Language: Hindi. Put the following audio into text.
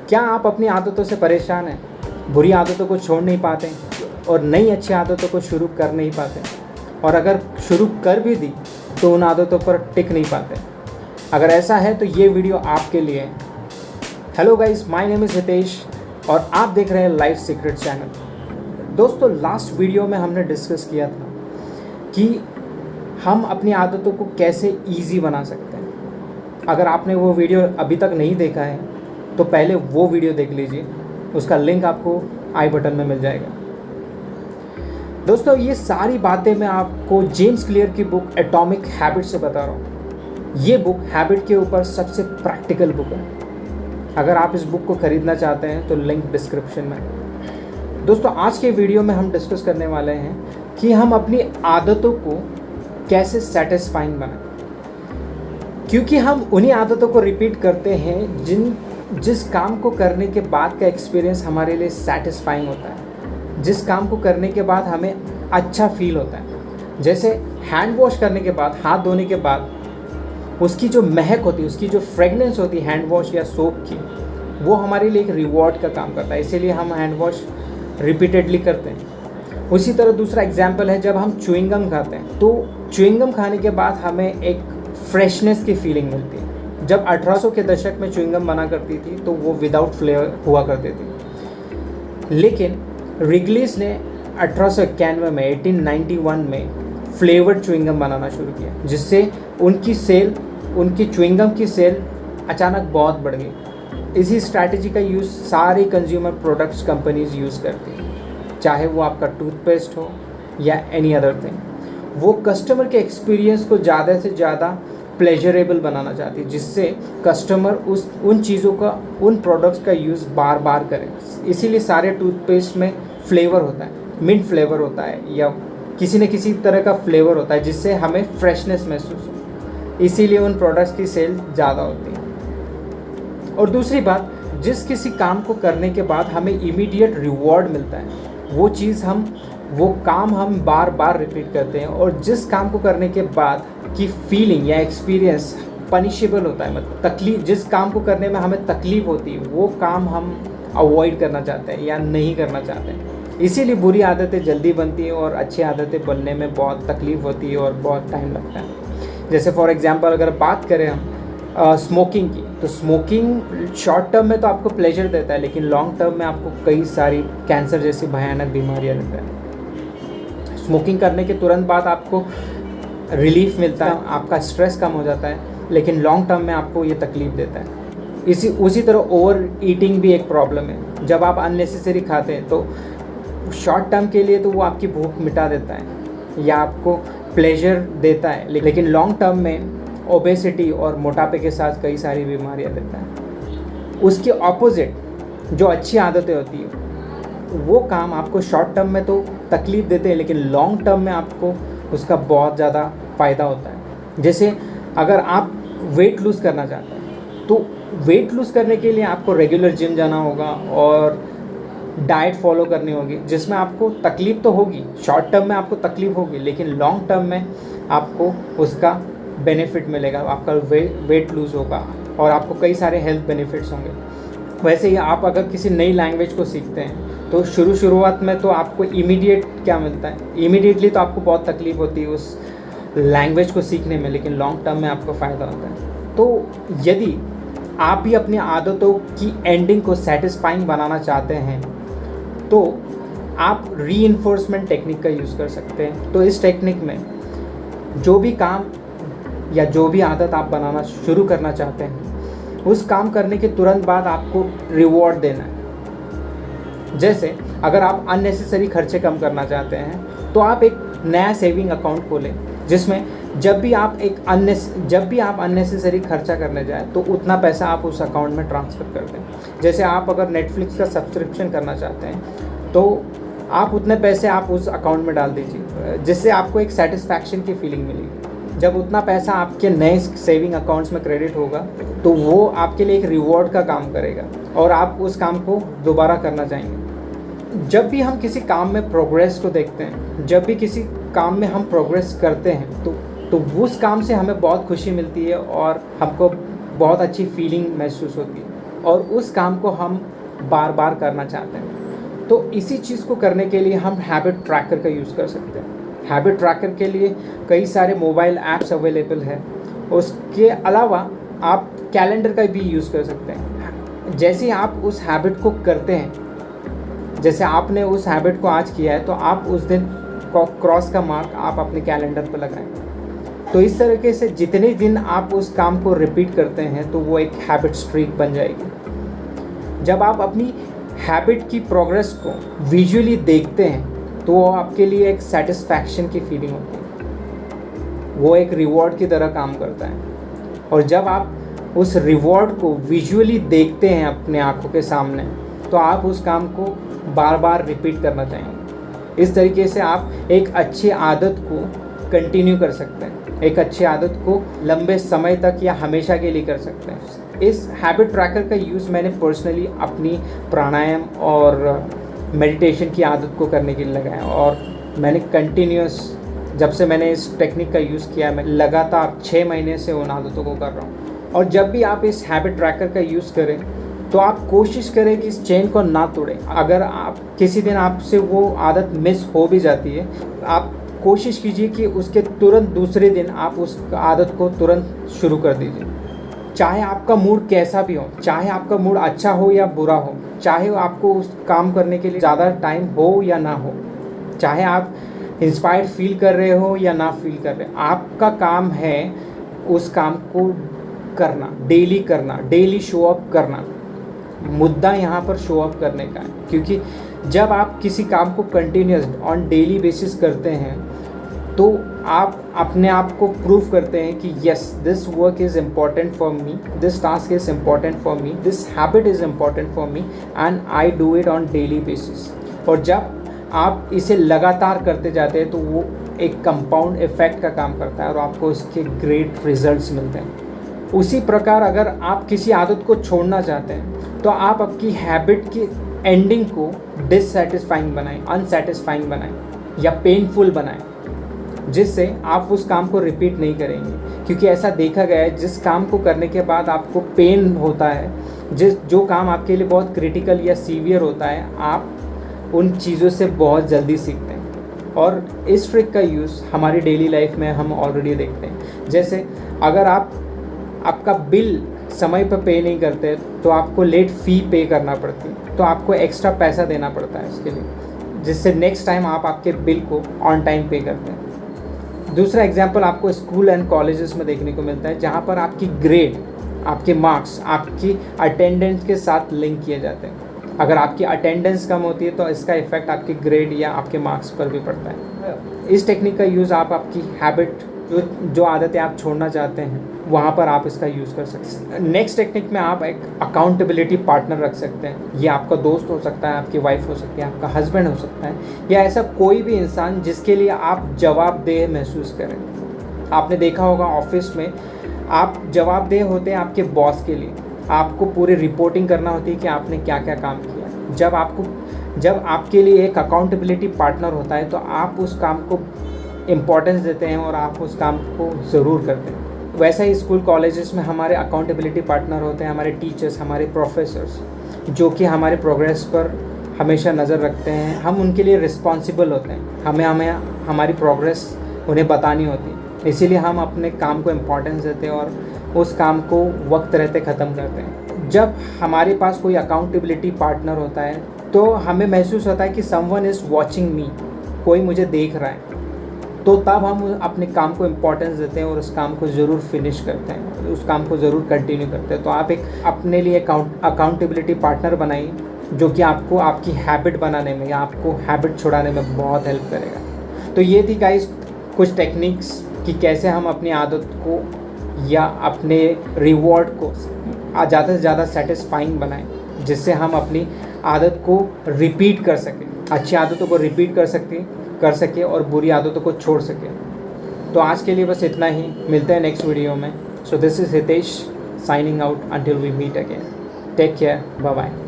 क्या आप अपनी आदतों से परेशान हैं, बुरी आदतों को छोड़ नहीं पाते और नई अच्छी आदतों को शुरू कर नहीं पाते, और अगर शुरू कर भी दी तो उन आदतों पर टिक नहीं पाते? अगर ऐसा है तो ये वीडियो आपके लिए है। Hello guys, my name is Hitesh और आप देख रहे हैं लाइफ सीक्रेट चैनल। दोस्तों, लास्ट वीडियो में हमने डिस्कस किया था कि हम अपनी आदतों को कैसे ईजी बना सकते हैं। अगर आपने वो वीडियो अभी तक नहीं देखा है तो पहले वो वीडियो देख लीजिए, उसका लिंक आपको आई बटन में मिल जाएगा। दोस्तों, ये सारी बातें मैं आपको जेम्स क्लियर की बुक एटॉमिक हैबिट से बता रहा हूँ। ये बुक हैबिट के ऊपर सबसे प्रैक्टिकल बुक है। अगर आप इस बुक को ख़रीदना चाहते हैं तो लिंक डिस्क्रिप्शन में है। दोस्तों, आज के वीडियो में हम डिस्कस करने वाले हैं कि हम अपनी आदतों को कैसे सेटिस्फाइंग बनाएं, क्योंकि हम उन्हीं आदतों को रिपीट करते हैं जिस काम को करने के बाद का एक्सपीरियंस हमारे लिए सेटिस्फाइंग होता है, जिस काम को करने के बाद हमें अच्छा फील होता है। जैसे हैंड वॉश करने के बाद, हाथ धोने के बाद उसकी जो महक होती है, उसकी जो फ्रेगनेंस होती है हैंड वॉश या सोप की, वो हमारे लिए एक रिवॉर्ड का काम करता है, इसीलिए हम हैंड वॉश रिपीटेडली करते हैं। उसी तरह दूसरा एग्जाम्पल है, जब हम च्युइंगम खाते हैं तो च्युइंगम खाने के बाद हमें एक फ्रेशनेस की फीलिंग मिलती है। जब 1800 के दशक में च्युइंगम बना करती थी तो वो विदाउट फ्लेवर हुआ करती थी, लेकिन रिगलीस ने 1891 में 1891 में फ्लेवर्ड च्युइंगम बनाना शुरू किया, जिससे उनकी च्युइंगम की सेल अचानक बहुत बढ़ गई। इसी स्ट्रैटेजी का यूज़ सारे कंज्यूमर प्रोडक्ट्स कंपनीज यूज़ करती हैं, चाहे वो आपका टूथपेस्ट हो या एनी अदर थिंग। वो कस्टमर के एक्सपीरियंस को ज़्यादा से ज़्यादा प्लेजरेबल बनाना चाहती है, जिससे कस्टमर उन चीज़ों का, उन प्रोडक्ट्स का यूज़ बार बार करें। इसीलिए सारे टूथपेस्ट में फ्लेवर होता है, मिंट फ्लेवर होता है या किसी न किसी तरह का फ्लेवर होता है, जिससे हमें फ्रेशनेस महसूस हो। इसीलिए उन प्रोडक्ट्स की सेल ज़्यादा होती है। और दूसरी बात, जिस किसी काम को करने के बाद हमें इमीडिएट रिवॉर्ड मिलता है, वो काम हम बार बार रिपीट करते हैं। और जिस काम को करने के बाद की फीलिंग या एक्सपीरियंस पनिशेबल होता है, मतलब तकलीफ, जिस काम को करने में हमें तकलीफ होती है, वो काम हम अवॉइड करना चाहते हैं या नहीं करना चाहते हैं। इसीलिए बुरी आदतें जल्दी बनती हैं और अच्छी आदतें बनने में बहुत तकलीफ होती है और बहुत टाइम लगता है। जैसे फॉर एग्जांपल अगर बात करें हम स्मोकिंग की, तो स्मोकिंग शॉर्ट टर्म में तो आपको प्लेजर देता है, लेकिन लॉन्ग टर्म में आपको कई सारी कैंसर जैसी भयानक बीमारियां देता है। स्मोकिंग करने के तुरंत बाद आपको रिलीफ मिलता है, आपका स्ट्रेस कम हो जाता है, लेकिन लॉन्ग टर्म में आपको ये तकलीफ देता है। उसी तरह ओवर ईटिंग भी एक प्रॉब्लम है। जब आप अननेसेसरी खाते हैं तो शॉर्ट टर्म के लिए तो वो आपकी भूख मिटा देता है या आपको प्लेजर देता है, लेकिन लॉन्ग टर्म में ओबेसिटी और मोटापे के साथ कई सारी बीमारियां देता है। उसके ऑपोजिट जो अच्छी आदतें होती है, वो काम आपको शॉर्ट टर्म में तो तकलीफ देते हैं, लेकिन लॉन्ग टर्म में आपको उसका बहुत ज़्यादा फ़ायदा होता है। जैसे अगर आप वेट लूज़ करना चाहते हैं तो वेट लूज़ करने के लिए आपको रेगुलर जिम जाना होगा और डाइट फॉलो करनी होगी, जिसमें आपको तकलीफ़ तो होगी, शॉर्ट टर्म में आपको तकलीफ़ होगी, लेकिन लॉन्ग टर्म में आपको उसका बेनिफिट मिलेगा, आपका वेट लूज़ होगा और आपको कई सारे हेल्थ बेनिफिट्स होंगे। वैसे ही आप अगर किसी नई लैंग्वेज को सीखते हैं तो शुरुआत में तो आपको इमीडिएट क्या मिलता है, इमीडिएटली तो आपको बहुत तकलीफ होती है उस लैंग्वेज को सीखने में, लेकिन लॉन्ग टर्म में आपको फ़ायदा होता है। तो यदि आप भी अपनी आदतों की एंडिंग को सेटिस्फाइंग बनाना चाहते हैं तो आप रीइंफोर्समेंट टेक्निक का यूज़ कर सकते हैं। तो इस टेक्निक में जो भी काम या जो भी आदत आप बनाना शुरू करना चाहते हैं, उस काम करने के तुरंत बाद आपको रिवॉर्ड देना है। जैसे अगर आप अननेसेसरी खर्चे कम करना चाहते हैं तो आप एक नया सेविंग अकाउंट खोलें, जिसमें जब भी आप अननेसेसरी खर्चा करने जाएं तो उतना पैसा आप उस अकाउंट में ट्रांसफ़र कर दें। जैसे आप अगर नेटफ्लिक्स का सब्सक्रिप्शन करना चाहते हैं तो आप उतने पैसे आप उस अकाउंट में डाल दीजिए, जिससे आपको एक सेटिस्फैक्शन की फीलिंग मिलेगी। जब उतना पैसा आपके नए सेविंग अकाउंट्स में क्रेडिट होगा तो वो आपके लिए एक रिवॉर्ड का काम करेगा और आप उस काम को दोबारा करना चाहेंगे। जब भी हम किसी काम में प्रोग्रेस को देखते हैं, जब भी किसी काम में हम प्रोग्रेस करते हैं तो उस काम से हमें बहुत खुशी मिलती है और हमको बहुत अच्छी फीलिंग महसूस होती है। और उस काम को हम बार बार करना चाहते हैं। तो इसी चीज़ को करने के लिए हम हैबिट ट्रैकर का यूज़ कर सकते हैं। हैबिट ट्रैकर के लिए कई सारे मोबाइल ऐप्स अवेलेबल है। उसके अलावा आप कैलेंडर का भी यूज़ कर सकते हैं। जैसे आप उस हैबिट को करते हैं, जैसे आपने उस हैबिट को आज किया है, तो आप उस दिन क्रॉस का मार्क आप अपने कैलेंडर पर लगाएं। तो इस तरीके से जितने दिन आप उस काम को रिपीट करते हैं तो वो एक हैबिट स्ट्रीक बन जाएगी। जब आप अपनी हैबिट की प्रोग्रेस को विजुअली देखते हैं तो वो आपके लिए एक सेटिस्फैक्शन की फीलिंग होती है, वो एक रिवॉर्ड की तरह काम करता है। और जब आप उस रिवॉर्ड को विजुअली देखते हैं अपने आंखों के सामने, तो आप उस काम को बार बार रिपीट करना चाहेंगे। इस तरीके से आप एक अच्छी आदत को कंटिन्यू कर सकते हैं, एक अच्छी आदत को लंबे समय तक या हमेशा के लिए कर सकते हैं। इस हैबिट ट्रैकर का यूज़ मैंने पर्सनली अपनी प्राणायाम और मेडिटेशन की आदत को करने के लिए लगाया, और मैंने कंटिन्यूस, जब से मैंने इस टेक्निक का यूज़ किया, मैं लगातार 6 महीने से उन आदतों को कर रहा हूँ। और जब भी आप इस हैबिट ट्रैकर का यूज़ करें तो आप कोशिश करें कि इस चेन को ना तोड़ें। अगर आप किसी दिन आपसे वो आदत मिस हो भी जाती है, आप कोशिश कीजिए कि उसके तुरंत दूसरे दिन आप उस आदत को तुरंत शुरू कर दीजिए। चाहे आपका मूड कैसा भी हो, चाहे आपका मूड अच्छा हो या बुरा हो, चाहे आपको उस काम करने के लिए ज़्यादा टाइम हो या ना हो, चाहे आप इंस्पायर्ड फील कर रहे हो या ना फील कर रहे, आपका काम है उस काम को करना, डेली करना, डेली शो अप करना। मुद्दा यहाँ पर शो अप करने का है, क्योंकि जब आप किसी काम को कंटिन्यूस ऑन डेली बेसिस करते हैं तो आप अपने आप को प्रूव करते हैं कि yes, this work is important for me, this task is important for me, this habit is important for me and I do it on daily basis. और जब आप इसे लगातार करते जाते हैं तो वो एक कंपाउंड इफेक्ट का काम करता है और आपको इसके ग्रेट रिजल्ट्स मिलते हैं। उसी प्रकार अगर आप किसी आदत को छोड़ना चाहते हैं तो आप आपकी हैबिट की एंडिंग को डिससेटिस्फाइंग बनाएं, अनसेटिस्फाइंग बनाएं या पेनफुल बनाएं, जिससे आप उस काम को रिपीट नहीं करेंगे। क्योंकि ऐसा देखा गया है, जिस काम को करने के बाद आपको पेन होता है, जो काम आपके लिए बहुत क्रिटिकल या सीवियर होता है, आप उन चीज़ों से बहुत जल्दी सीखते हैं। और इस ट्रिक का यूज़ हमारी डेली लाइफ में हम ऑलरेडी देखते हैं। जैसे अगर आपका बिल समय पर पे नहीं करते तो आपको लेट फ़ी पे करना पड़ती है, तो आपको एक्स्ट्रा पैसा देना पड़ता है उसके लिए, जिससे नेक्स्ट टाइम आप आपके बिल को ऑन टाइम पे करते हैं। दूसरा एग्जांपल आपको स्कूल एंड कॉलेजेस में देखने को मिलता है, जहाँ पर आपकी ग्रेड, आपके मार्क्स, आपकी अटेंडेंस के साथ लिंक किए जाते हैं। अगर आपकी अटेंडेंस कम होती है तो इसका इफेक्ट आपके ग्रेड या आपके मार्क्स पर भी पड़ता है। इस टेक्निक का यूज़ आप आपकी हैबिट, जो आदतें आप छोड़ना चाहते हैं, वहाँ पर आप इसका यूज़ कर सकते हैं। नेक्स्ट टेक्निक में आप एक अकाउंटेबिलिटी पार्टनर रख सकते हैं। ये आपका दोस्त हो सकता है, आपकी वाइफ हो सकती है, आपका हस्बैंड हो सकता है, या ऐसा कोई भी इंसान जिसके लिए आप जवाबदेह महसूस करें। आपने देखा होगा ऑफिस में आप जवाबदेह होते हैं आपके बॉस के लिए, आपको पूरी रिपोर्टिंग करना होती है कि आपने क्या क्या काम किया। जब आपके लिए एक अकाउंटेबिलिटी पार्टनर होता है तो आप उस काम को इम्पोर्टेंस देते हैं और आप उस काम को ज़रूर करते हैं। वैसा ही स्कूल कॉलेजेस में हमारे अकाउंटेबिलिटी पार्टनर होते हैं, हमारे टीचर्स, हमारे प्रोफेसर्स, जो कि हमारे प्रोग्रेस पर हमेशा नज़र रखते हैं। हम उनके लिए रिस्पॉन्सिबल होते हैं, हमें हमारी प्रोग्रेस उन्हें बतानी होती है। इसीलिए हम अपने काम को इम्पोर्टेंस देते हैं और उस काम को वक्त रहते ख़त्म करते हैं। जब हमारे पास कोई अकाउंटेबिलिटी पार्टनर होता है तो हमें महसूस होता है कि समवन इज़ वॉचिंग मी, कोई मुझे देख रहा है, तो तब हम अपने काम को इम्पोर्टेंस देते हैं और उस काम को ज़रूर फिनिश करते हैं, उस काम को ज़रूर कंटिन्यू करते हैं। तो आप एक अपने लिए अकाउंटेबिलिटी पार्टनर बनाइए, जो कि आपको आपकी हैबिट बनाने में या आपको हैबिट छुड़ाने में बहुत हेल्प करेगा। तो ये थी गाइस कुछ टेक्निक्स कि कैसे हम अपनी आदत को या अपने रिवॉर्ड को ज़्यादा से ज़्यादा सेटिस्फाइंग बनाएं, जिससे हम अपनी आदत को रिपीट कर सकें, अच्छी आदतों को रिपीट कर सके और बुरी आदतों को छोड़ सके। तो आज के लिए बस इतना ही, मिलते हैं नेक्स्ट वीडियो में। So this is Hitesh signing out until we meet again. Take care, bye bye.